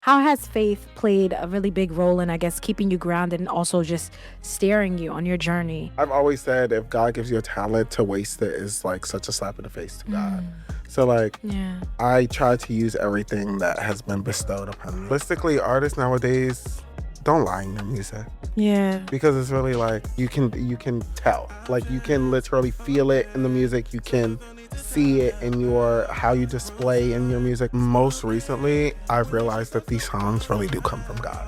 How has faith played a really big role in, I guess, keeping you grounded and also just steering you on your journey? I've always said if God gives you a talent, to waste it is like such a slap in the face to God. Mm, So like yeah. I try to use everything that has been bestowed upon me. Realistically, artists nowadays don't lie in their music Yeah. because it's really like you can tell. Like you can literally feel it in the music. You can see it in your how you display in your music. Most recently, I've realized that these songs really do come from God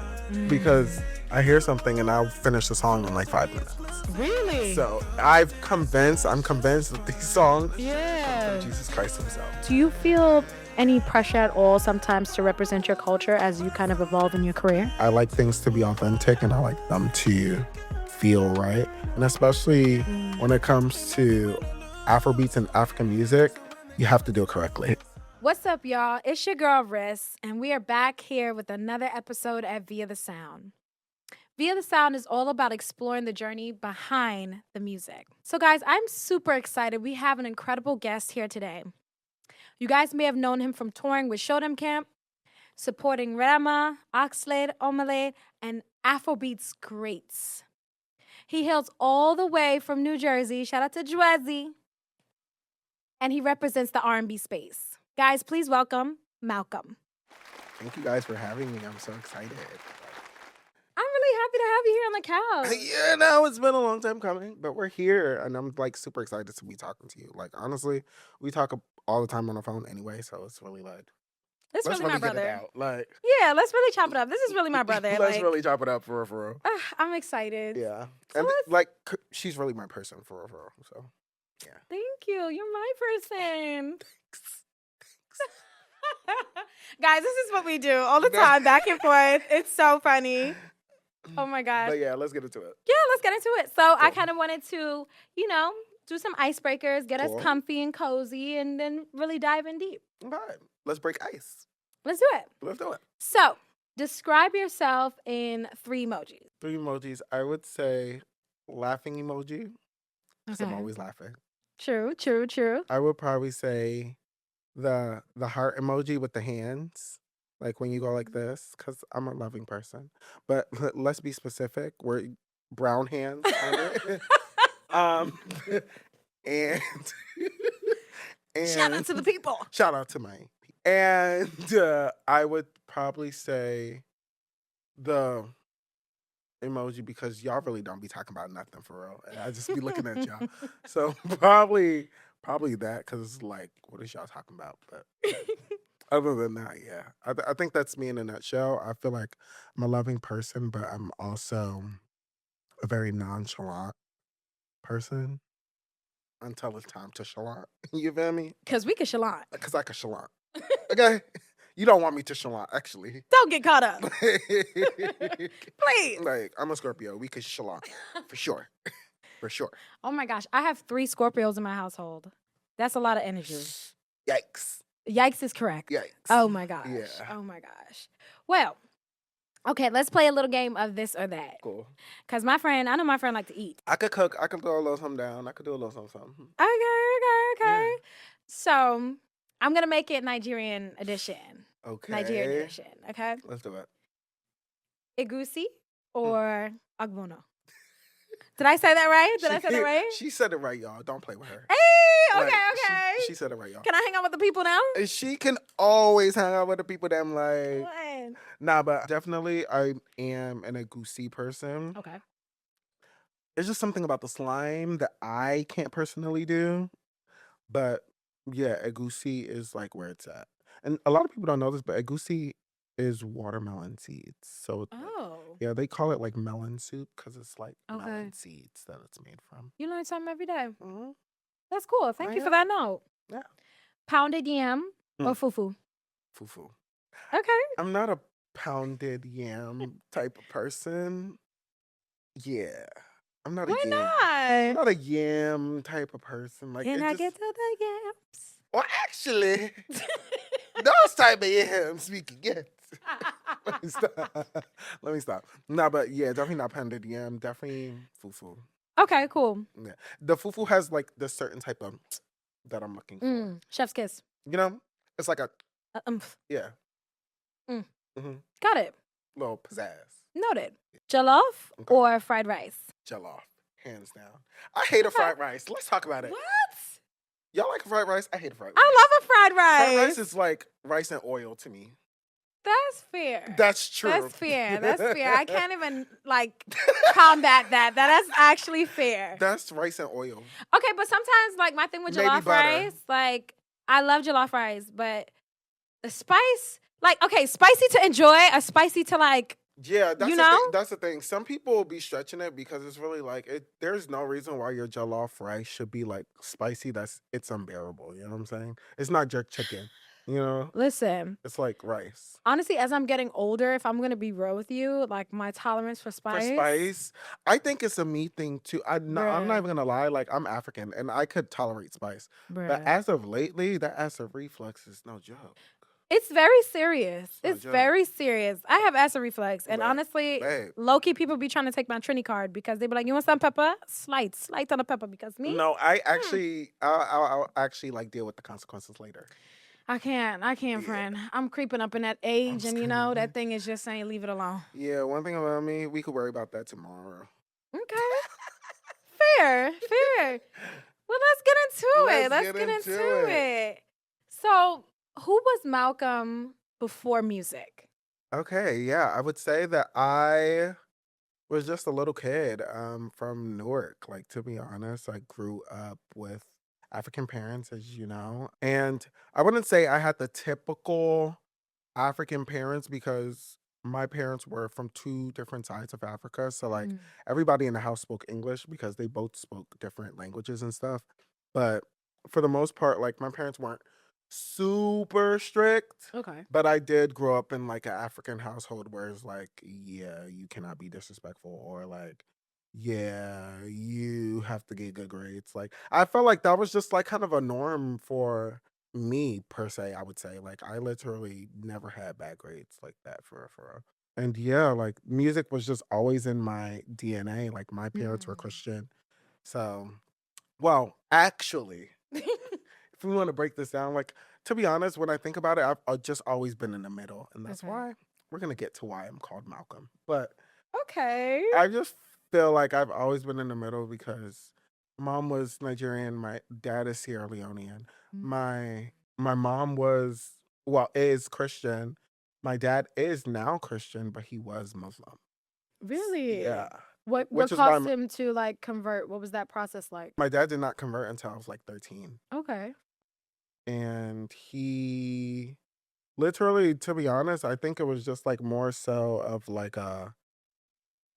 because I hear something and I'll finish the song in like 5 minutes. Really? So I'm convinced that these songs come Yeah. from Jesus Christ himself. Do you feel any pressure at all sometimes to represent your culture as you kind of evolve in your career? I like things to be authentic and I like them to feel right. And especially when it comes to Afrobeats and African music, you have to do it correctly. What's up, y'all? It's your girl, Riss, and we are back here with another episode at Via the Sound. Via the Sound is all about exploring the journey behind the music. So, guys, I'm super excited. We have an incredible guest here today. You guys may have known him from touring with Showtime Camp, supporting Rema, Oxlade, Omelade, and Afrobeats greats. He hails all the way from New Jersey. Shout out to Jersey. And he represents the R&B space. Guys, please welcome Malkalm. Thank you guys for having me. I'm so excited. I'm really happy to have you here on the couch. Yeah, no, it's been a long time coming, but we're here and I'm like super excited to be talking to you. Like honestly, we talk all the time on the phone anyway, so it's really like This let's really my really get it brother. out. Like Yeah, let's really chop it up. This is really my brother. let's like, really chop it up for real. I'm excited. Yeah. So And let's- like she's really my person for real. So yeah. Thank you. You're my person. Guys, this is what we do all the time, back and forth. It's so funny. Oh my gosh. But yeah, let's get into it. Yeah, let's get into it. So I Cool. kind of wanted to, do some icebreakers, get Cool. us comfy and cozy, and then really dive in deep. All right. Let's break ice. Let's do it. Let's do it. So describe yourself in 3 emojis. 3 emojis. I would say laughing emoji. Because I'm always laughing. True. I would probably say the heart emoji with the hands, like when you go like this, because I'm a loving person. But let's be specific. We're brown hands on it. And Shout out to the people. shout out to my people. And I would probably say the emoji because y'all really don't be talking about nothing for real. And I just be looking at y'all. So probably that because like, what is y'all talking about? But other than that, yeah. I think that's me in a nutshell. I feel like I'm a loving person, but I'm also a very nonchalant person until it's time to chalant. You feel me? Because we can chalant. Because I can chalant. Okay? You don't want me to chalant, actually. Don't get caught up. Please. Please. Like, I'm a Scorpio. We could chalant. For sure. For sure. Oh my gosh. I have 3 Scorpios in my household. That's a lot of energy. Yikes. Yikes is correct. Yikes. Oh my gosh. Yeah. Oh my gosh. Well, okay, let's play a little game of this or that. Cool. Because I know my friend like to eat. I could cook. I could throw a little something down. I could do a little something. Okay. Yeah. So I'm going to make it Nigerian edition. Okay. Nigerian edition, okay? Let's do it. Egusi or agbono? Did I say that right? Did I say that right? She said it right, y'all. Don't play with her. Hey, okay, Like, okay. She said it right, y'all. Can I hang out with the people now? And she can always hang out with the people that I'm like, What? nah, but definitely I am an Egusi person. Okay. It's just something about the slime that I can't personally do. But yeah, Egusi is like where it's at. And a lot of people don't know this, but Egusi is watermelon seeds. So Oh. yeah, they call it like melon soup because it's like Okay. melon seeds that it's made from. You learn something every day. Mm-hmm. That's cool. Thank you Yeah. for that note. Yeah. Pounded yam or fufu? Fufu. Okay. I'm not a pounded yam type of person. Yeah. I'm not Why a yam. I'm not? not a yam type of person. Like Can it I just, get to the yams? well, actually, those type of yams we can get. Let me stop. No, but yeah, definitely not pounded yam. Definitely fufu. Okay, cool. Yeah. The fufu has like the certain type of that I'm looking for. Chef's kiss. You know? It's like a Umph. yeah. Mm. Got it. Little pizzazz. Noted. Jollof Okay. or fried rice? Jollof, hands down. I hate a Okay. fried rice. Let's talk about it. What? Y'all like a fried rice? I hate a fried rice. I love a fried Fried rice. rice is like rice and oil to me. That's fair. That's true. That's fair. That's fair. I can't even like combat that. That is actually fair. That's rice and oil. Okay, but sometimes like my thing with Maybe jollof butter. rice, like I love jollof rice, but the spice, like okay, spicy to enjoy, or spicy to like Yeah, that's You the thing. know? That's the thing. Some people will be stretching it because it's really like it. There's no reason why your jollof rice should be like spicy. It's unbearable. You know what I'm saying? It's not jerk chicken. You know, Listen, it's like rice. honestly, as I'm getting older, if I'm gonna be real with you, like my tolerance for For spice. spice, I think it's a me thing too. I'm not Bruh. even gonna lie. Like I'm African and I could tolerate spice, but Bruh. as of lately, that acid reflux is no joke. It's very serious. no It's joke. very serious. I have acid reflux, and Babe, honestly, babe. low-key people be trying to take my Trini card because they be like, "You want some pepper? Slight on the pepper." Because me, No, I actually, I'll actually like deal with the consequences later. I can't, Yeah. friend. I'm creeping up in that age, and you know screaming. that thing is just saying, "Leave it alone." Yeah, one thing about me, we could worry about that tomorrow. Okay, fair. Well, let's get into it. Let's get into it. So, who was Malcolm before music? Okay, yeah, I would say that I was just a little kid from Newark. Like to be honest, I grew up with African parents, as you know. And I wouldn't say I had the typical African parents because my parents were from two different sides of Africa. So like Mm, everybody in the house spoke English because they both spoke different languages and stuff. But for the most part, like my parents weren't super strict. Okay. But I did grow up in like an African household where it's like, yeah, you cannot be disrespectful or like, yeah, you have to get good grades. Like I felt like that was just like kind of a norm for me per se, I would say. Like I literally never had bad grades like that for real, for real. And yeah, like music was just always in my DNA. Like my parents were Mm. Christian. So, well, actually, if we want to break this down, like to be honest, when I think about it, I've just always been in the middle, and that's Okay. why we're gonna get to why I'm called Malcolm. But Okay. I just feel like I've always been in the middle because mom was Nigerian, my dad is Sierra Leonean. Mm. My mom was is Christian. My dad is now Christian, but he was Muslim. Really? Yeah. What Which is why caused him to like convert? What was that process like? my dad did not convert until I was like 13. Okay. And he literally, to be honest, I think it was just like more so of like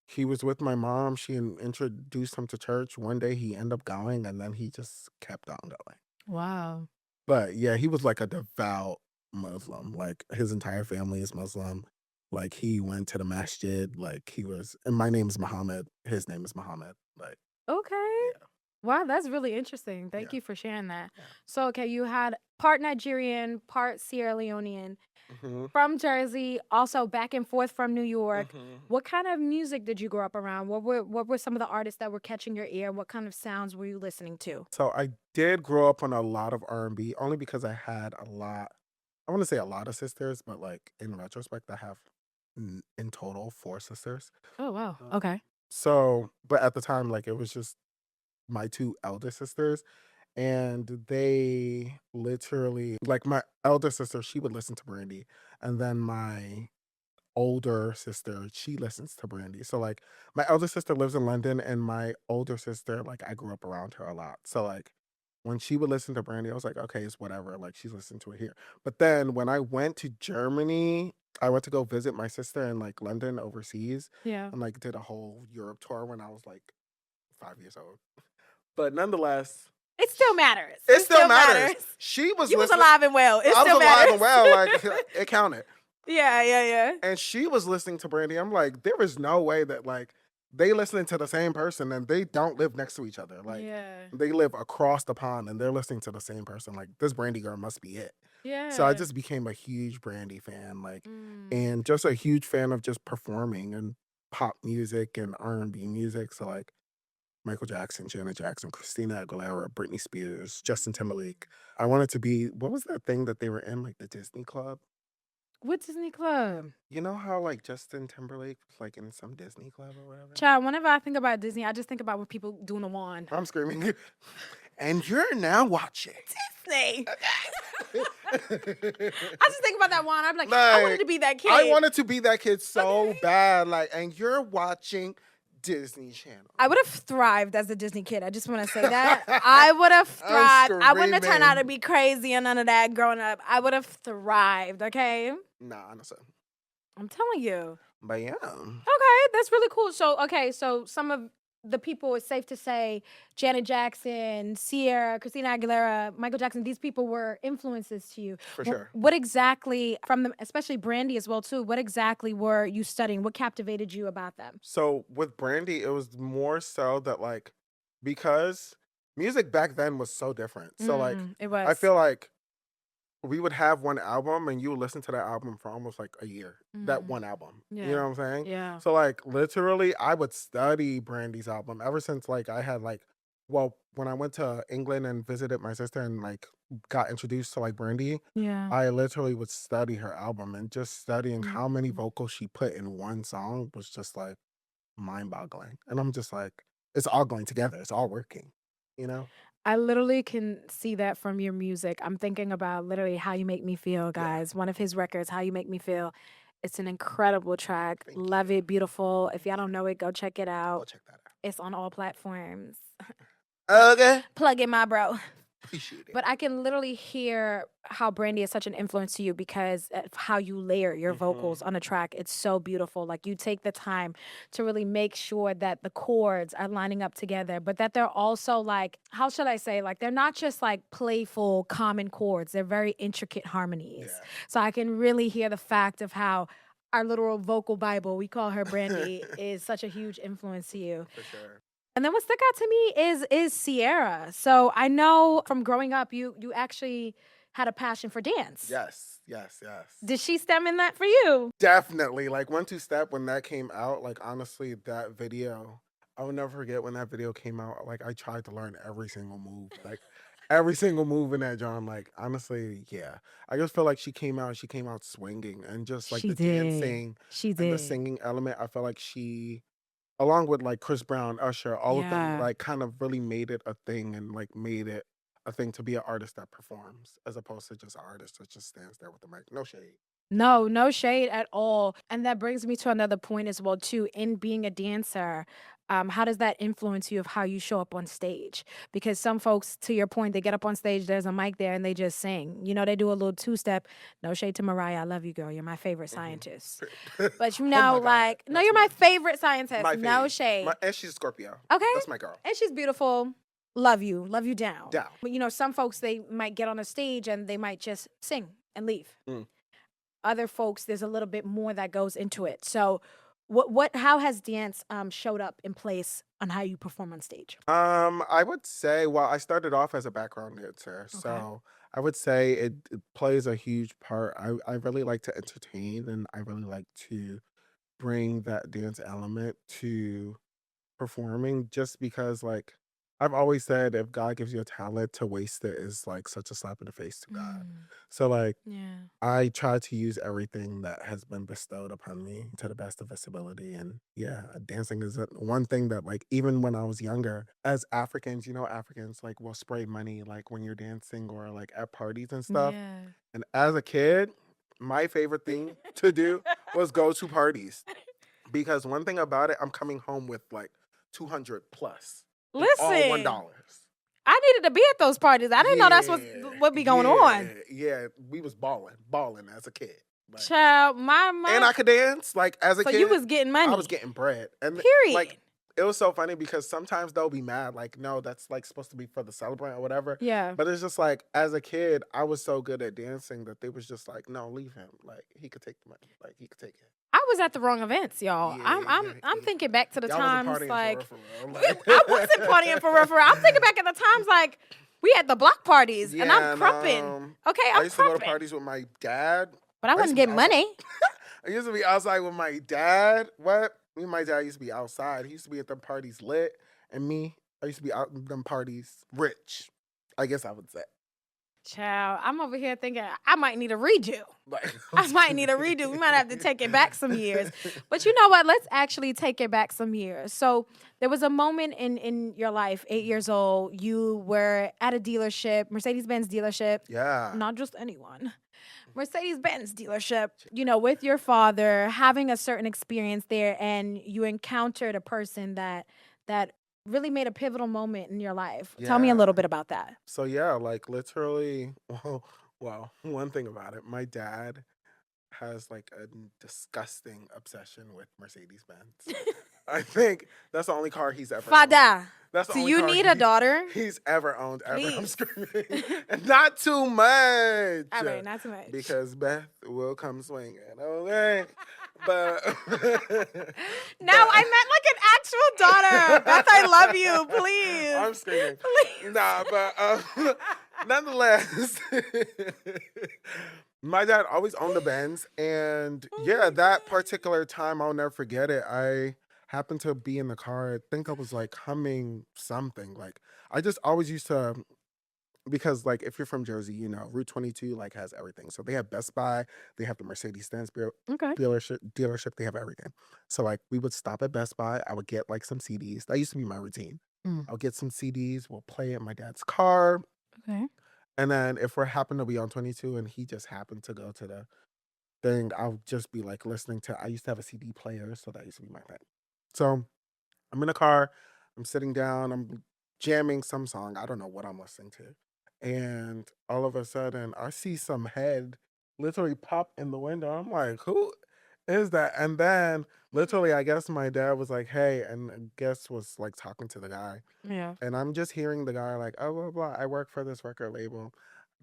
he was with my mom. She introduced him to church. One day he ended up going, and then he just kept on going. Wow. But yeah, he was like a devout Muslim. Like his entire family is Muslim. Like he went to the masjid. Like he was, and my name is Muhammad. His name is Muhammad. Like Okay. yeah, Wow, that's really interesting. Thank yeah, you for sharing that. yeah. So, okay, you had part Nigerian, part Sierra Leonean, hmm from Jersey, also back and forth from New York. hmm What kind of music did you grow up around? What were some of the artists that were catching your ear? What kind of sounds were you listening to? So I did grow up on a lot of R&B, only because I had a lot. I want to say a lot of sisters, but like in retrospect, I have in total 4 sisters. Oh, wow. Uh, Okay. So, but at the time, like it was just my two elder sisters, and they literally, like my elder sister, she would listen to Brandy, and then my older sister, she listens to Brandy. So like my elder sister lives in London and my older sister, like I grew up around her a lot. So like when she would listen to Brandy, I was like, okay, it's whatever. Like she's listening to it here. But then when I went to Germany, I went to go visit my sister in like London overseas Yeah. and like did a whole Europe tour when I was like 5 years old. But nonetheless, It still matters. it still matters. She was You was listening. alive and well. It I was still alive matters. and well, like it counted. Yeah. And she was listening to Brandy. I'm like, there is no way that like they listening to the same person and they don't live next to each other. Like Yeah. they live across the pond and they're listening to the same person. Like this Brandy girl must be it. So I Yeah. just became a huge Brandy fan, like, Mm. and just a huge fan of just performing and pop music and R&B music. So like Michael Jackson, Janet Jackson, Christina Aguilera, Britney Spears, Justin Timberlake. I wanted to be, what was that thing that they were in, like the Disney Club? What Disney club? You know how like Justin Timberlake was like in some Disney club or whatever? Child, whenever I think about Disney, I just think about what people doing the wand. I'm screaming. And you're now watching Disney. I just think about that wand. I'm like, I wanted to be that kid. I wanted to be that kid so bad. Like, and you're watching Disney Channel. I would have thrived as a Disney kid. I just want to say that. I would have thrived. I wouldn't have turned out to be crazy and none of that growing up. I would have thrived, okay? Nah, honestly. I'm telling you. But yeah. Okay, that's really cool. So some of the people, it's safe to say, Janet Jackson, Sierra, Christina Aguilera, Michael Jackson, these people were influences to you. For sure. What exactly, from them, especially Brandy as well, too, what exactly were you studying? What captivated you about them? So with Brandy, it was more so that like, because music back then was so different. So like, it was. I feel like we would have one album and you would listen to that album for almost like a year. That one album. Yeah. You know what I'm saying? Yeah. So like literally I would study Brandy's album ever since like I had like, well, when I went to England and visited my sister and like got introduced to like Brandy, Yeah. I literally would study her album, and just studying how many vocals she put in one song was just like mind boggling. And I'm just like, it's all going together. It's all working, you know? I literally can see that from your music. I'm thinking about literally How You Make Me Feel, guys. One of his records, How You Make Me Feel. It's an incredible track. Thank Love you. it. Beautiful. If y'all don't know it, go check it I'll out. check that out. It's on all platforms. Okay. Plug in, my bro. Appreciate it. But I can literally hear how Brandy is such an influence to you because of how you layer your vocals on a track. It's so beautiful. Like, you take the time to really make sure that the chords are lining up together, but that they're also like, how should I say? Like, they're not just like playful, common chords. They're very intricate harmonies. Yeah. So I can really hear the fact of how our literal vocal Bible, we call her Brandy, is such a huge influence to you. For sure. And then what stuck out to me is Sierra. So I know from growing up, you actually had a passion for dance. Yes. Did she stem in that for you? Definitely. Like 1-2-Step, when that came out, like honestly, that video, I will never forget when that video came out. Like I tried to learn every single move. Like every single move in that John. Like honestly, yeah. I just feel like she came out swinging, and just like She the did. dancing She and did. the singing element, I feel like she, along with like Chris Brown, Usher, all of them Yeah. like kind of really made it a thing, and like made it a thing to be an artist that performs, as opposed to just an artist that just stands there with the mic. No shade. No shade at all. And that brings me to another point as well, too. In being a dancer, how does that influence you of how you show up on stage? Because some folks, to your point, they get up on stage, there's a mic there, and they just sing. You know, they do a little two-step. No shade to Mariah. I love you, girl. You're my favorite scientist. But you Oh know, my God, like, no, that's you're my me. favorite scientist. My No fave. shade. And she's a Scorpio. Okay. That's my girl. And she's beautiful. Love you down. Down. But you know, some folks, they might get on a stage and they might just sing and leave. Other folks, there's a little bit more that goes into it. So how has dance showed up in place on how you perform on stage? I would say, well, I started off as a background dancer, so I would say it plays a huge part. I really like to entertain, and I really like to bring that dance element to performing, just because like I've always said, if God gives you a talent, to waste it is like such a slap in the face to God. So like Yeah. I try to use everything that has been bestowed upon me to the best of its ability. And yeah, dancing is one thing that like, even when I was younger, as Africans, you know, Africans like will spray money like when you're dancing or like at parties and stuff. Yeah. And as a kid, my favorite thing to do was go to parties, because one thing about it, I'm coming home with like 200 plus. All Listen, $1. I needed to be at those parties. I didn't know that's what be going on. Yeah, we was balling as a kid. Like, Child, my and I could dance like as a so kid. you was getting money. I was getting bread. And Period. like it was so funny because sometimes they'll be mad, like, no, that's like supposed to be for the celebrant or whatever. Yeah. But it's just like, as a kid, I was so good at dancing that they was just like, no, leave him. Like he could take the money. Like he could take it. I was at the wrong events, y'all. Yeah, I'm thinking back to the Y'all times wasn't partying like for real, for real. Like- I wasn't partying for real. I'm thinking back at the times like we had the block parties and Yeah, I'm crumping. Okay, I I'm used to go to crumping. parties with my dad. But I used wasn't to be getting money. I used to be outside with my dad. What? Me and my dad used to be outside. He used to be at them parties lit. And me, I used to be out in them parties rich, I guess I would say. Child, I'm over here thinking I might need a redo. Like, I might need a redo. We might have to take it back some years. But you know what? Let's actually take it back some years. So there was a moment in your life, 8 years old, you were at a dealership, Mercedes-Benz dealership. Yeah. Not just anyone. Mercedes-Benz dealership, with your father, having a certain experience there, and you encountered a person that really made a pivotal moment in your life. Tell me a Yeah. little bit about that. So yeah, like literally, well, one thing about it, my dad has like a disgusting obsession with Mercedes Benz. I think that's the only car he's ever owned. Fada. That's the So only you car need a daughter? he's ever owned ever. I'm Please. screaming. And not too much. All right, not too much. Because Beth will come swinging. Okay. But No, I meant like an actual daughter. Beth, I love you. Please. I'm screaming. Please. Nah, but nonetheless, my dad always owned the Benz, and yeah, that particular time I'll never forget it. I happened to be in the car. I think I was like humming something. Like I just always used to, because like if you're from Jersey, Route 22 like has everything. So they have Best Buy, they have the Mercedes-Benz Okay. dealership, they have everything. So like we would stop at Best Buy. I would get like some CDs. That used to be my routine. I'll get some CDs. We'll play it in my dad's car. Okay. And then if we happen to be on 22 and he just happened to go to the thing, I'll just be like listening to, I used to have a CD player, so that used to be my thing. So I'm in the car, I'm sitting down, I'm jamming some song. I don't know what I'm listening to. And all of a sudden, I see some head literally pop in the window. I'm like, who is that? And then literally, I guess my dad was like, hey, and I guess was like talking to the guy. Yeah. And I'm just hearing the guy like, oh, blah, blah, I work for this record label.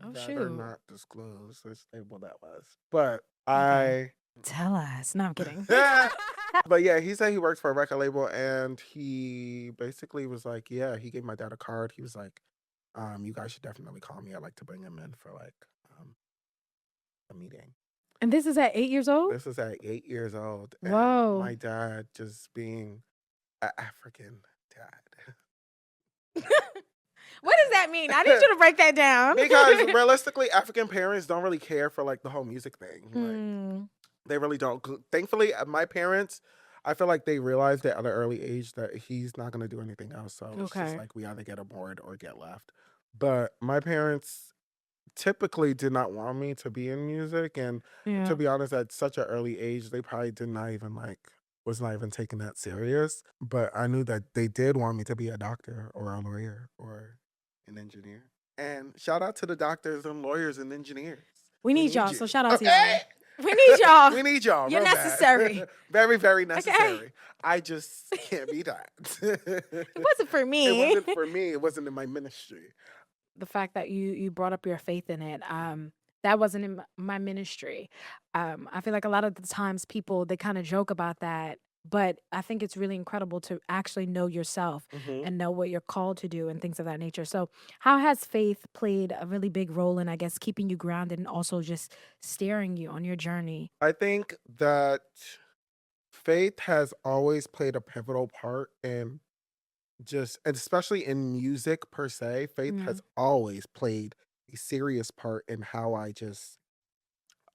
Oh, Better shoot. not disclose which label that was. But Okay. Tell us. No, I'm kidding. but yeah, he said he works for a record label, and he basically was like, yeah, he gave my dad a card. He was like, you guys should definitely call me. I'd like to bring him in for like a meeting. And this is at 8 years old? This is at 8 years old. And Whoa. my dad just being an African dad. What does that mean? I need you to break that down. Because realistically, African parents don't really care for like the whole music thing. Like, they really don't. Thankfully, my parents, I feel like they realized at an early age that he's not going to do anything else. So it's just like we either get aboard or get left. But my parents typically did not want me to be in music. And to be honest, at such an early age, they probably did not even was not even taking that serious. But I knew that they did want me to be a doctor or a lawyer or an engineer. And shout out to the doctors and lawyers and engineers. We need y'all, you. so shout out to Okay? y'all. We need y'all. We need y'all. You're real bad. necessary. Very, very necessary. Okay. I just can't be that. It wasn't for me. It wasn't for me. It wasn't in my ministry. The fact that you brought up your faith in it, that wasn't in my ministry. I feel like a lot of the times people, they kind of joke about that, but I think it's really incredible to actually know yourself and know what you're called to do and things of that nature. So how has faith played a really big role in, I guess, keeping you grounded and also just steering you on your journey? I think that faith has always played a pivotal part in and especially in music per se. Faith Yeah. has always played a serious part in how I just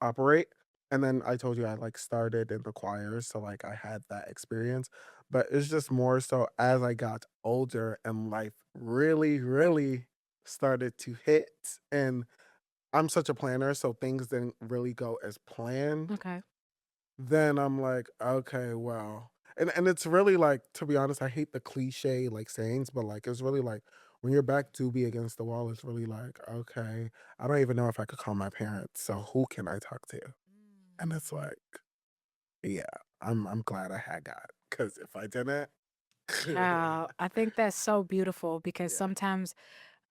operate. And then I told you I like started in the choir, so like I had that experience. But it's just more so as I got older and life really, really started to hit. And I'm such a planner, so things didn't really go as planned. Okay. Then I'm like, okay, well. And it's really like, to be honest, I hate the cliche like sayings, but like it's really like when your back do be against the wall, it's really like, okay, I don't even know if I could call my parents. So who can I talk to? And it's like, yeah, I'm glad I had God. Cause if I didn't, Wow, I think that's so beautiful because yeah, sometimes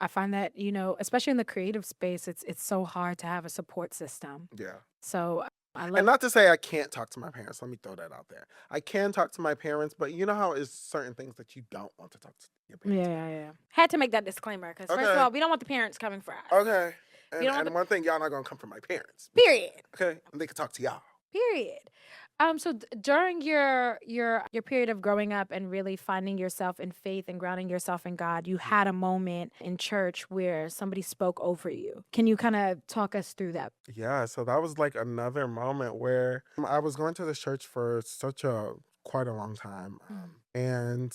I find that, especially in the creative space, it's so hard to have a support system. yeah. So I And love, not to say I can't talk to my parents. Let me throw that out there. I can talk to my parents, but you know how it's certain things that you don't want to talk to your yeah, parents yeah, yeah. Had to make that disclaimer because first of about. all, we don't want the parents coming for us. Okay. We And don't want and one thing, y'all not gonna come from my parents. Period. Okay. And they can talk to y'all. Period. During your period of growing up and really finding yourself in faith and grounding yourself in God, you had a moment in church where somebody spoke over you. Can you kind of talk us through that? Yeah, so that was like another moment where I was going to this church for quite a long time. Mm. And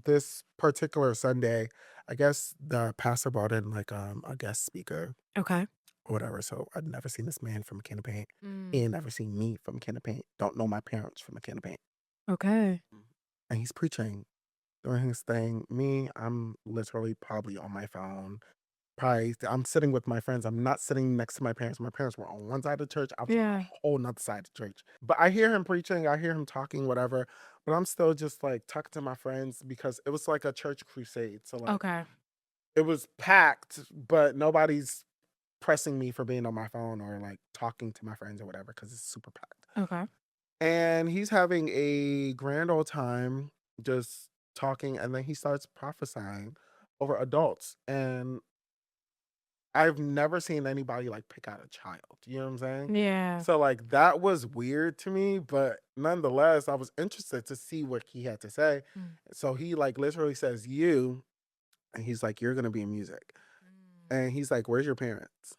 this particular Sunday, I guess the pastor brought in like a guest speaker Okay. or whatever. So I'd never seen this man from a can of paint. He Mm. ain't never seen me from a can of paint. Don't know my parents from a can of paint. Okay. And he's preaching, doing his thing. Me, I'm literally probably on my phone. Probably, I'm sitting with my friends. I'm not sitting next to my parents. My parents were on one side of the church. I was on Yeah. a whole nother side of the church. But I hear him preaching. I hear him talking, whatever. But I'm still just like talking to my friends because it was like a church crusade. So like Okay. it was packed, but nobody's pressing me for being on my phone or like talking to my friends or whatever because it's super packed. Okay. And he's having a grand old time just talking. And then he starts prophesying over adults. And I've never seen anybody like pick out a child. You know what I'm saying? Yeah. So like that was weird to me, but nonetheless, I was interested to see what he had to say. Mm. So he like literally says you, and he's like, you're gonna be in music. And he's like, where's your parents?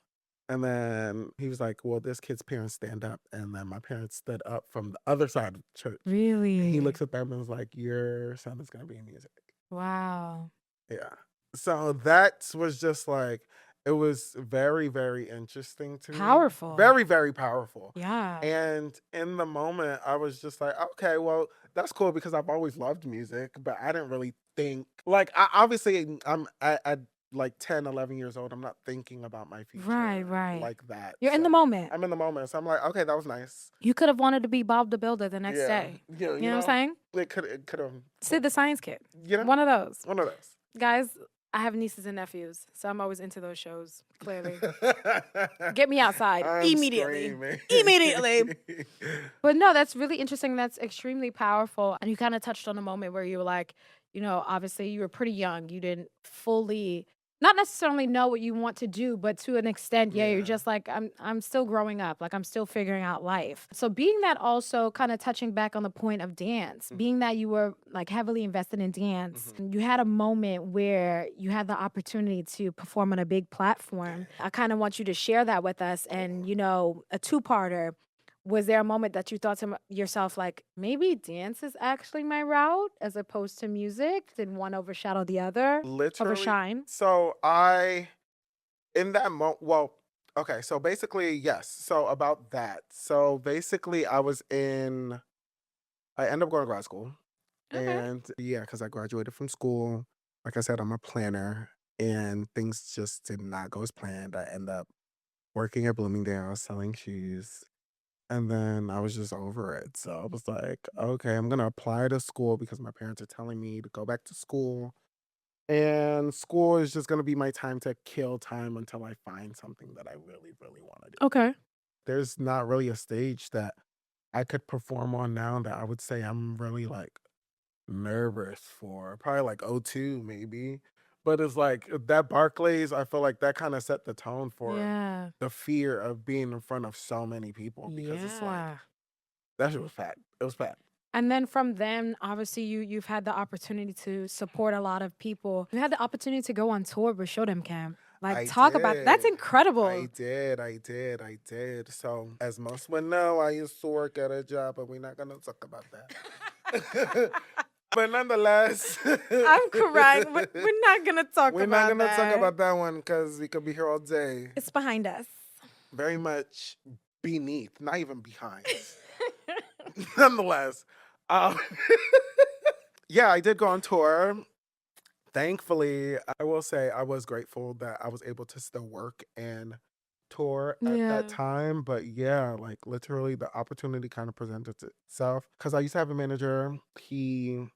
And then he was like, well, this kid's parents stand up. And then my parents stood up from the other side of the church. And he Really? looks at them and was like, your son is gonna be in music. Wow. Yeah. So that was just like, it was very, very interesting to me. Powerful. Very, very powerful. Yeah. And in the moment, I was just like, okay, well, that's cool because I've always loved music, but I didn't really think, like, obviously, at like 10, 11 years old, I'm not thinking about my Right, future right. like that. You're in the So moment. I'm in the moment. So I'm like, okay, that was nice. You could have wanted to be Bob the Builder the next Yeah. day. Yeah. You know what I'm saying? It could have, Sid the Science Kid. you know, One of those. one of those. Guys, I have nieces and nephews, so I'm always into those shows, clearly. Get me outside I'm immediately. screaming. Immediately. But no, that's really interesting. That's extremely powerful. And you kind of touched on a moment where you were like, obviously you were pretty young. You didn't fully, not necessarily know what you want to do, but to an extent, yeah, you're Yeah. just like, I'm still growing up. Like I'm still figuring out life. So being that also kind of touching back on the point of dance, being that you were like heavily invested in dance, you had a moment where you had the opportunity to perform on a big platform. I kind of want you to share that with us and, a two-parter. Was there a moment that you thought to yourself, like, maybe dance is actually my route as opposed to music? Did one overshadow the other? Literally. Overshine? So in that moment, well, okay. So basically, yes. So about that. So basically, I ended up going to grad school. Okay. And yeah, because I graduated from school. Like I said, I'm a planner and things just did not go as planned. I ended up working at Bloomingdale's selling shoes. And then I was just over it. So I was like, okay, I'm going to apply to school because my parents are telling me to go back to school. And school is just going to be my time to kill time until I find something that I really, really want to do. Okay. There's not really a stage that I could perform on now that I would say I'm really like nervous for. Probably like O2 maybe. But it's like that Barclays, I feel like that kind of set the tone for Yeah. the fear of being in front of so many people because it's like Yeah. that shit was fat. It was fat. And then from then, obviously, you've had the opportunity to support a lot of people. You had the opportunity to go on tour with Showtime Camp. Like, I talk about that's did. incredible. I did. So, as most would know, I used to work at a job, but we're not going to talk about that. But nonetheless, I'm crying, but we're not gonna talk we're about not going to talk that. about that one because we could be here all day. It's behind us. Very much beneath, not even behind. Nonetheless, um, yeah, I did go on tour. Thankfully, I will say I was grateful that I was able to still work and tour at Yeah. that time. But yeah, like literally the opportunity kind of presented itself because I used to have a manager. He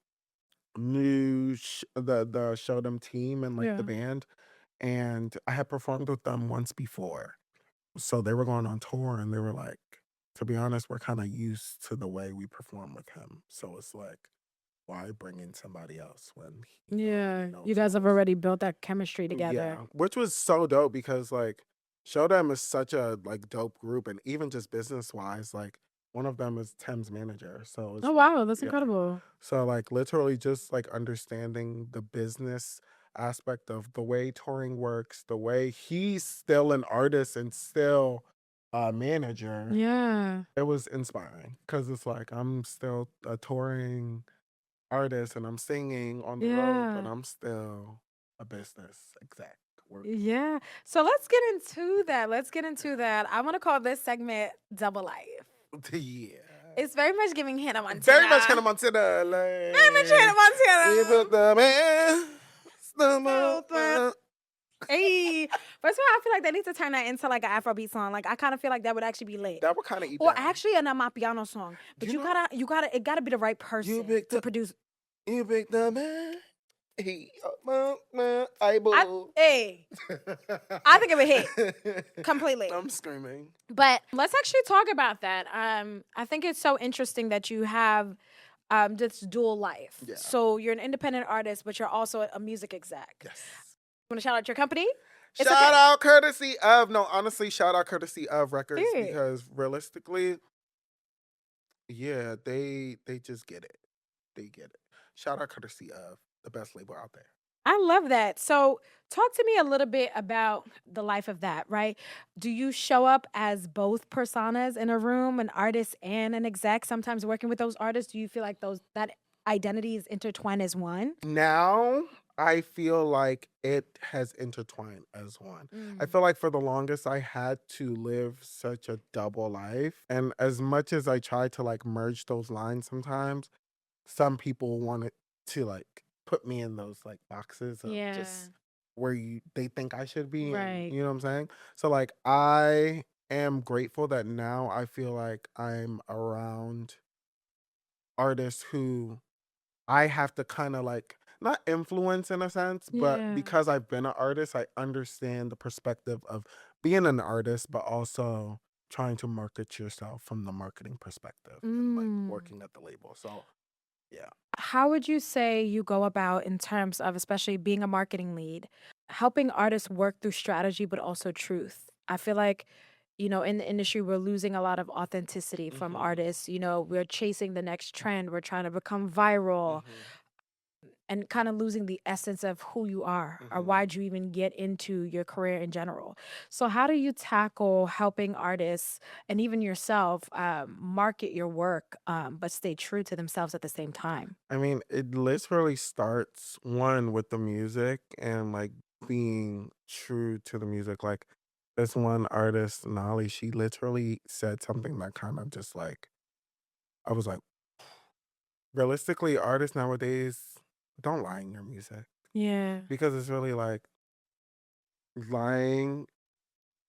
knew the Showdom team and like the Yeah. band, and I had performed with them once before. So they were going on tour and they were like, to be honest, we're kind of used to the way we perform with him. So it's like, why bring in somebody else when he Yeah. already You knows guys have us? already built that chemistry together. Yeah, which was so dope because like Showdown is such a like dope group and even just business wise, like One of them is Tim's manager. So Oh it's like, wow, that's yeah. incredible. So like literally just like understanding the business aspect of the way touring works, the way he's still an artist and still a manager. Yeah. It was inspiring because it's like I'm still a touring artist and I'm singing on the road, but Yeah. I'm still a business exec working. Yeah. So let's get into that. Let's get into that. I want to call this segment Double Life. Yeah. It's very much giving Hannah Very much Hannah Montana. Montana. Very much Hannah Like, you put Montana. the man, So fun. the Hey, first of all, I feel like they need to turn that into like an Afrobeat song. Like I kind of feel like that would actually be lit. that would kind of eat Or down. actually an Amapiano song. But You you know, gotta, it gotta be the right person picked to up, produce. you picked the man. He, I boo. Hey, I think it would hit completely. I'm screaming. But let's actually talk about that. I think it's so interesting that you have this dual life. Yeah. So you're an independent artist, but you're also a music exec. Yes. Want to shout out your company? It's Shout okay. out courtesy of, no, honestly, shout out courtesy of Records Period. because realistically, yeah, they just get it. They get it. Shout out courtesy of the best label out there. I love that. So, talk to me a little bit about the life of that, right? Do you show up as both personas in a room, an artist and an exec, sometimes working with those artists? Do you feel like that identity is intertwined as one? Now, I feel like it has intertwined as one. I feel like for the longest, I had to live such a double life. And as much as I tried to like merge those lines sometimes, some people wanted to like put me in those like boxes of Yeah. just where they think I should be. Right. And, you know what I'm saying? So like I am grateful that now I feel like I'm around artists who I have to kind of like not influence in a sense, but Yeah. because I've been an artist, I understand the perspective of being an artist, but also trying to market yourself from the marketing perspective and like working at the label. So yeah. How would you say you go about in terms of, especially being a marketing lead, helping artists work through strategy, but also truth? I feel like, in the industry, we're losing a lot of authenticity from artists. We're chasing the next trend, we're trying to become viral, and kind of losing the essence of who you are or why'd you even get into your career in general. So, how do you tackle helping artists and even yourself market your work, but stay true to themselves at the same time? I mean, it literally starts one with the music and like being true to the music. Like this one artist, Nolly, she literally said something that kind of just like I was like, realistically, artists nowadays don't lie in your music Yeah. because it's really like lying.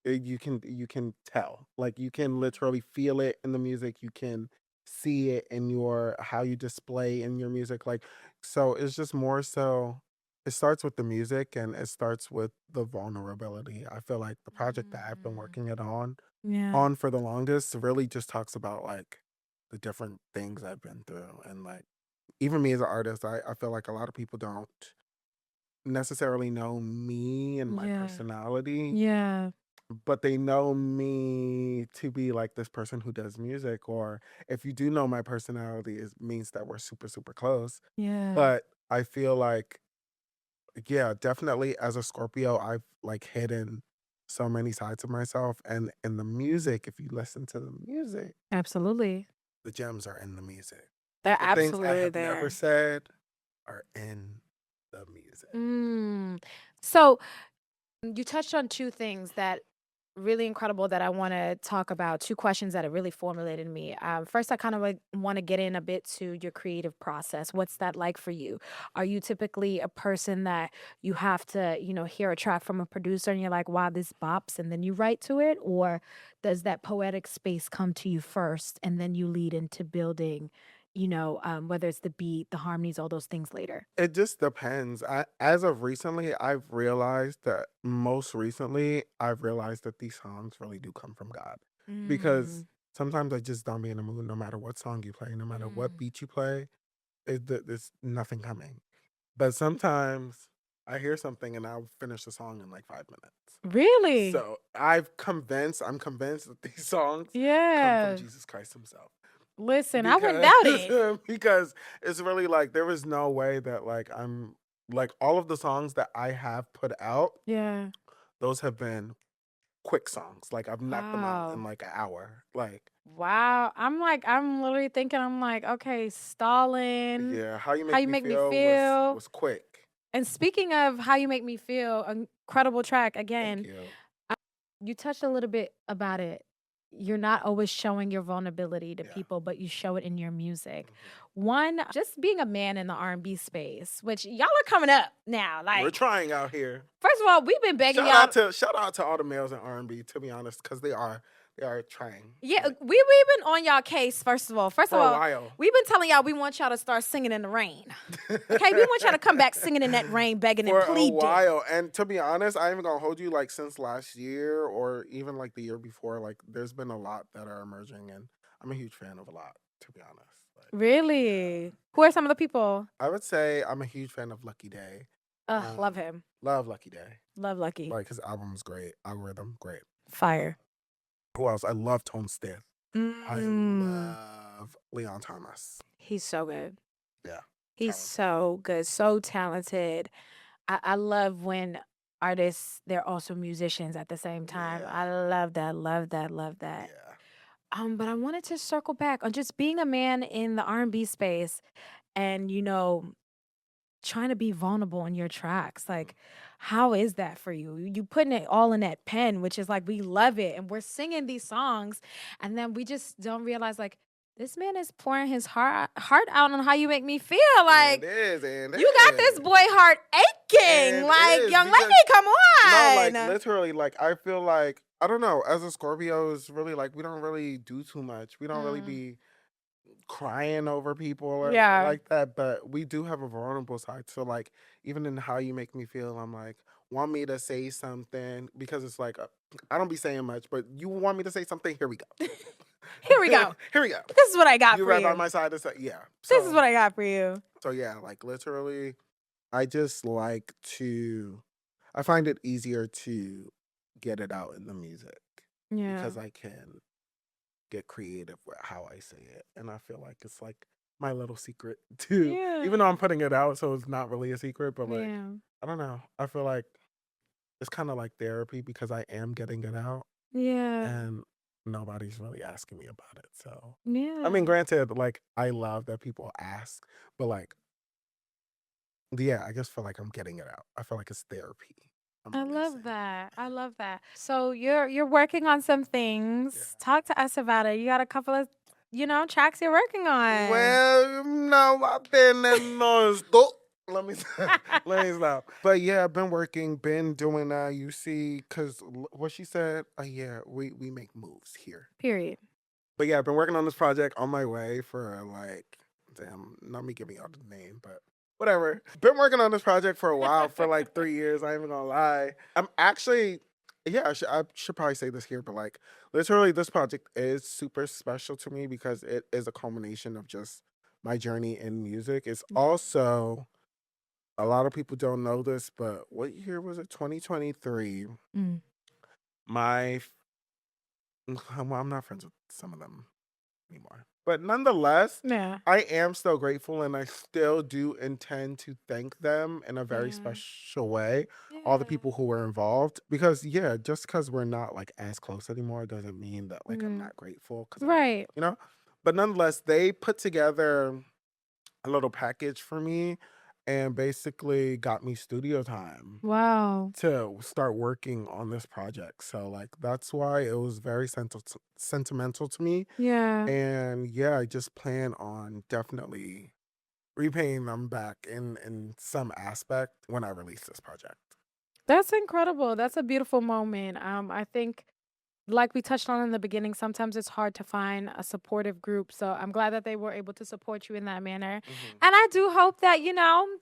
You can tell, like you can literally feel it in the music. You can see it in your how you display in your music. Like so, it's just more so. It starts with the music and it starts with the vulnerability. I feel like the project that I've been Mm. working it Yeah. on for the longest really just talks about like the different things I've been through and like even me as an artist, I feel like a lot of people don't necessarily know me and my Yeah. personality, Yeah. but they know me to be like this person who does music. Or if you do know my personality, it means that we're super, super close. Yeah. But I feel like, yeah, definitely as a Scorpio, I've like hidden so many sides of myself. And in the music, if you listen to the music, Absolutely. the gems are in the music. They're The things I absolutely have never there. said are in the music. So you touched on two things that really incredible that I want to talk about. Two questions that have really formulated in me. First, I kind of like want to get in a bit to your creative process. What's that like for you? Are you typically a person that you have to, hear a track from a producer and you're like, wow, this bops, and then you write to it? Or does that poetic space come to you first and then you lead into building, whether it's the beat, the harmonies, all those things later? It just depends. As of recently, I've realized that most recently, I've realized that these songs really do come from God. Because Mm. sometimes I just don't be in the mood no matter what song you play, no matter what Mm. beat you play, there's nothing coming. But sometimes I hear something and I'll finish the song in like 5 minutes. Really? So I'm convinced that these songs come Yeah. from Jesus Christ himself. Listen, I wouldn't doubt it. Because it's really like there is no way that like I'm like all of the songs that I have put out, Yeah. those have been quick songs. Like I've knocked them out in Wow. like an hour. Like Wow. I'm literally thinking, I'm like, okay, Stalin, yeah, How You How Make You Me Make Me Feel Feel. was quick. And speaking of How You Make Me Feel, incredible track Thank again. you. You touched a little bit about it. You're not always showing your vulnerability to Yeah. people, but you show it in your music. Mhm. One, just being a man in the R&B space, which y'all are coming up now. We're Like, trying out here. first of all, we've been begging Shout y'all. out to all the males in R&B, to be honest, because they are trying. Yeah, Like, we've been on y'all case, first of all. for a while. We've been telling y'all we want y'all to start singing in the rain. Okay, we want y'all to come back singing in that rain, begging For and pleading. a while. And to be honest, I ain't even gonna hold you, like since last year or even like the year before, like there's been a lot that are emerging, and I'm a huge fan of a lot, to be honest. Like, Really? Who are some of the people? I would say I'm a huge fan of Lucky Day. Love him. Love Lucky Day. Love Lucky. Like his album's great. Algorithm, great. Fire. Who else? I love Tone Stith. I Mm. love Leon Thomas. He's so good. Yeah. He's so good, so talented. I love when artists, they're also musicians at the same time. Yeah. I love that, love that, love that. Yeah. But I wanted to circle back on just being a man in the R&B space and, trying to be vulnerable in your tracks. Like, how is that for you? You putting it all in that pen, which is like, we love it. And we're singing these songs. And then we just don't realize, like, this man is pouring his heart out on How You Make Me Feel. Like, you got this boy heart aching. Like, young lady, come on. No, like literally, like I feel like, I don't know, as a Scorpio, it's really like we don't really do too much. We don't really be crying over people or like that, but we do have a vulnerable side. So like even in How You Make Me Feel, I'm like, want me to say something, because it's like I don't be saying much, but you want me to say something, here we go. Here we go. Here we go. This is what I got You for right you. by my side to say, yeah. This is what I got for you. So yeah, like literally, I just like to, I find it easier to get it out in the music Yeah. because I can get creative with how I say it. And I feel like it's like my little secret too. Yeah. Even though I'm putting it out, so it's not really a secret, but like, Yeah. I don't know. I feel like it's kind of like therapy because I am getting it out Yeah. and nobody's really asking me about it. So, Yeah. I mean, granted, like, I love that people ask, but like, yeah, I just feel like I'm getting it out. I feel like it's therapy. I love that. I love that. So you're working on some things. Yeah. Talk to us about it. You got a couple of, tracks you're working on. Well, no, I've been in non-stop. Let me stop. But yeah, I've been working, been doing that. You see, because what she said, yeah, we make moves here. Period. But yeah, I've been working on this project on my way for like, damn, not me giving out the name, but whatever. Been working on this project for a while, for like 3 years. I ain't even gonna lie. I'm actually, yeah, I should probably say this here, but like, literally, this project is super special to me because it is a culmination of just my journey in music. It's also, a lot of people don't know this, but what year was it? 2023. Mm. Well, I'm not friends with some of them anymore. But nonetheless, Yeah. I am still grateful and I still do intend to thank them in a very special way. All the people who were involved. Because, yeah, just because we're not like as close anymore doesn't mean that like I'm not grateful. Right. But nonetheless, they put together a little package for me and basically got me studio time. Wow. To start working on this project. So like that's why it was very sentimental to me. Yeah. And yeah, I just plan on definitely repaying them back in some aspect when I release this project. That's incredible. That's a beautiful moment. I think, like we touched on in the beginning, sometimes it's hard to find a supportive group. So I'm glad that they were able to support you in that manner. And I do hope that, you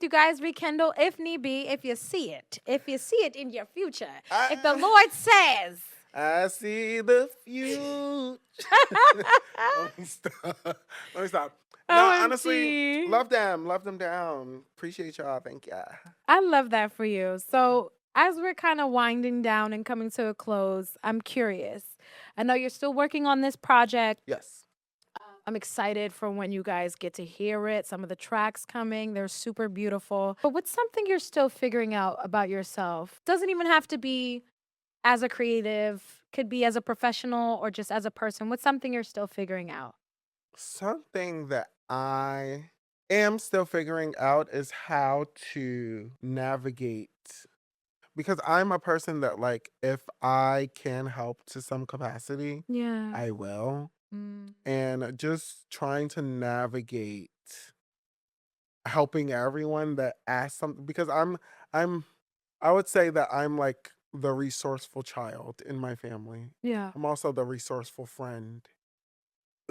guys rekindle if need be, if you see it in your future. If the Lord says, I see the future. Let me stop. No, honestly, OMG. love them down. Appreciate y'all. Thank ya. I love that for you. So, as we're kind of winding down and coming to a close, I'm curious. I know you're still working on this project. Yes. I'm excited for when you guys get to hear it. Some of the tracks coming, they're super beautiful. But what's something you're still figuring out about yourself? Doesn't even have to be as a creative, could be as a professional or just as a person. What's something you're still figuring out? Something that I am still figuring out is how to navigate because I'm a person that like if I can help to some capacity, Yeah. I will. Mm. And just trying to navigate helping everyone that asks something because I'm I would say that I'm like the resourceful child in my family. Yeah. I'm also the resourceful friend.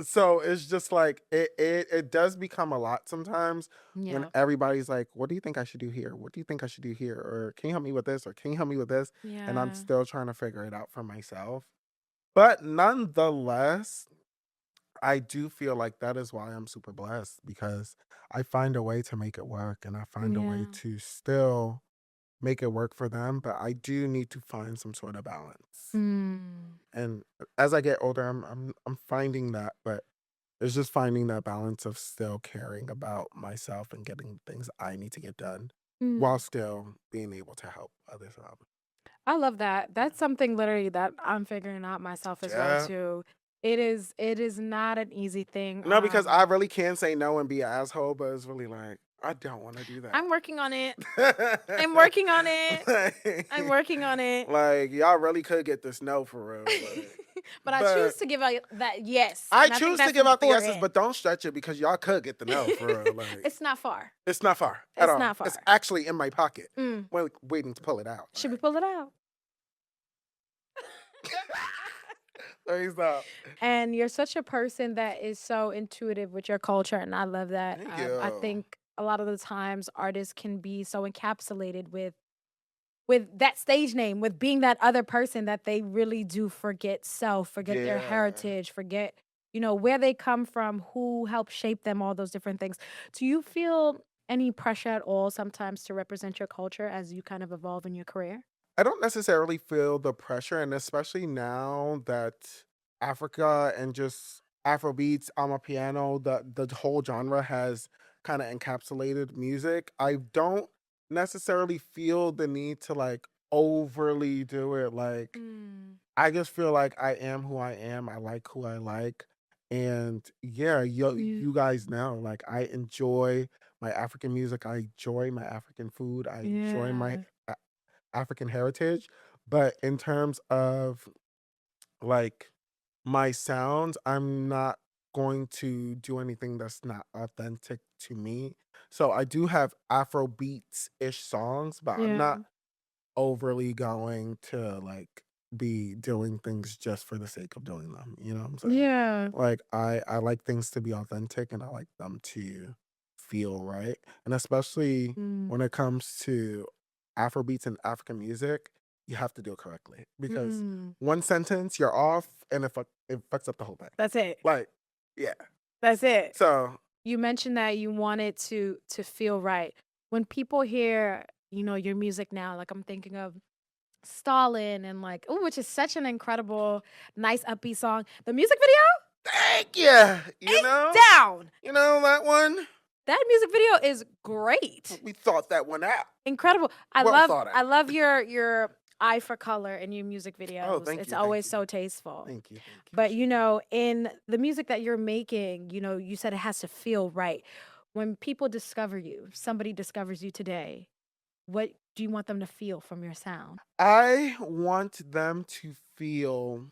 So it's just like it does become a lot sometimes when Yeah. everybody's like, "What do you think I should do here? What do you think I should do here? Or can you help me with this? Or can you help me with this?" And I'm Yeah. still trying to figure it out for myself. But nonetheless, I do feel like that is why I'm super blessed because I find a way to make it work and I find a way Yeah. to still make it work for them, but I do need to find some sort of balance. Mm. And as I get older, I'm finding that, but it's just finding that balance of still caring about myself and getting things I need to get done while Mm. still being able to help others out. I love that. That's something literally that I'm figuring out myself as well Yeah. too. It is not an easy thing. No, because I really can say no and be an asshole, but it's really like I don't want to do I'm working on it. I'm that. working on it. I'm working on it. Like y'all really could get this no for real, But I choose but to give out that yes. I And I think choose to that's give out the yeses, important. but don't stretch it because y'all could get the no for real. Like It's not far. it's not far at It's all. not It's far. actually in my pocket, Mm. waiting to pull it out. Should we Like, pull it out? let me stop. And you're such a person that is so intuitive with your culture, and I love that. Thank I you. think a lot of the times artists can be so encapsulated with that stage name, with being that other person that they really do forget self, forget their Yeah. heritage, forget, where they come from, who helped shape them, all those different things. Do you feel any pressure at all sometimes to represent your culture as you kind of evolve in your career? I don't necessarily feel the pressure, and especially now that Africa and just Afrobeats, Amapiano, the whole genre has kind of encapsulated music. I don't necessarily feel the need to like overly do it. Like Mm. I just feel like I am who I am. I like who I like, and yeah, You, you guys know like I enjoy my African music. I enjoy my African food. I enjoy my yeah. African heritage, but in terms of like my sounds, I'm not going to do anything that's not authentic to me. So I do have Afro beats ish songs, but I'm Yeah. not overly going to like be doing things just for the sake of doing them. You know what I'm saying? Yeah. Like I like things to be authentic and I like them to feel right. And especially Mm. when it comes to Afrobeats and African music, you have to do it correctly because Mm. one sentence you're off and it fucks up the whole thing. That's it. Like, yeah. That's it. So You mentioned that you wanted to feel right. When people hear, your music now, like I'm thinking of Stalin and like, oh, which is such an incredible, nice upbeat song. The music video thank you. ain't down. You know that one? That music video is great. We thought that one out. Incredible. I Well love thought I out. love your eye for color in your music Oh, videos. thank It's you, thank always you. so tasteful. Thank you, But thank you. in the music that you're making, you said it has to feel right. When people discover you, somebody discovers you today, what do you want them to feel from your sound? I want them to feel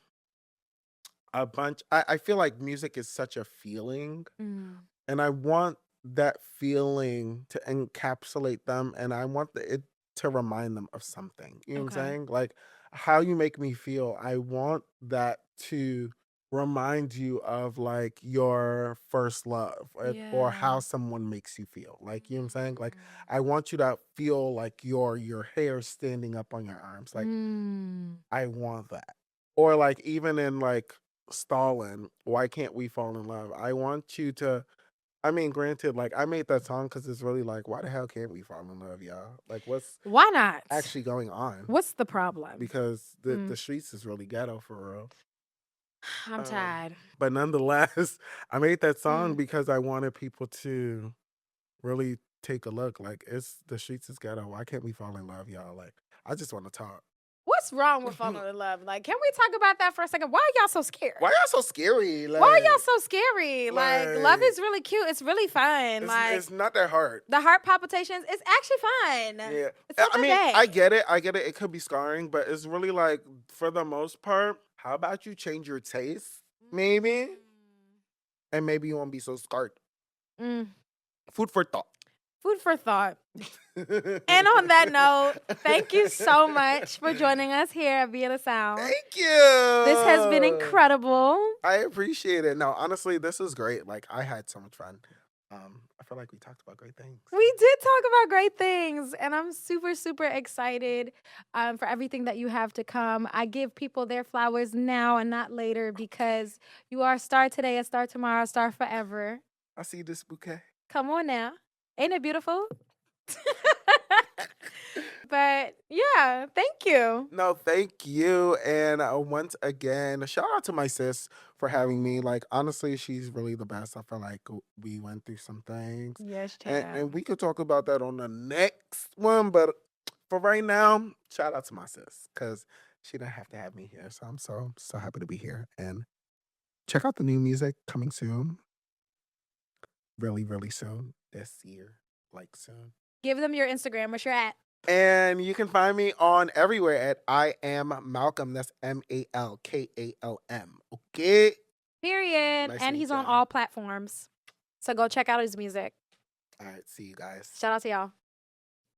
a bunch I feel like music is such a feeling, Mm. and I want that feeling to encapsulate them, and I want it to remind them of something. You know what I'm Okay. saying? Like how you make me feel. I want that to remind you of like your first love or Yeah. how someone makes you feel. Like, you know what I'm saying? Like Mm. I want you to feel like your hair standing up on your arms. Like Mm. I want that. Or like even in like Stalin, why can't we fall in love? I mean, granted, like I made that song because it's really like, why the hell can't we fall in love, y'all? Like, what's Why not? actually going on? What's the problem? Because the streets is really ghetto for real. I'm tired. But nonetheless, I made that song Mm. because I wanted people to really take a look. Like, it's the streets is ghetto. Why can't we fall in love, y'all? Like, I just want to talk. What's wrong with falling in love? Like, can we talk about that for a second? Why are y'all so scared? Why y'all so scary? Like, Why are y'all so scary? Like, love like- is really cute. It's really fun. it's not that hard. The heart palpitations is actually fun. Yeah. It's not I mean, that I bad. get it. I get it. It could be scarring, but it's really like, for the most part, how about you change your taste, maybe? And maybe you won't be so scarred. Mm. Food for thought. Food for thought. And on that note, thank you so much for joining us here at Via the Sound. Thank you. This has been incredible. I appreciate it. No, honestly, this is great. Like, I had so much fun. I feel like we talked about great things. We did talk about great things, and I'm super, super excited for everything that you have to come. I give people their flowers now and not later because you are a star today, a star tomorrow, a star forever. I see this bouquet. Come on now. Ain't it beautiful? But yeah, thank you. No, thank you. And once again, shout out to my sis for having me. Like, honestly, she's really the best. I feel like we went through some things. Yes, And we could talk about that on the next one. But for right now, shout out to my sis because she didn't have to have me here. So I'm so happy to be here. And check out the new music coming soon. Really, really soon. This year. Like soon. Give them your Instagram. What's your at? And you can find me on everywhere at I am Malkalm. That's MALKALM. Okay. Period. Nice to And meet he's on y'all. all platforms. So go check out his music. All right. See you guys. Shout out to y'all.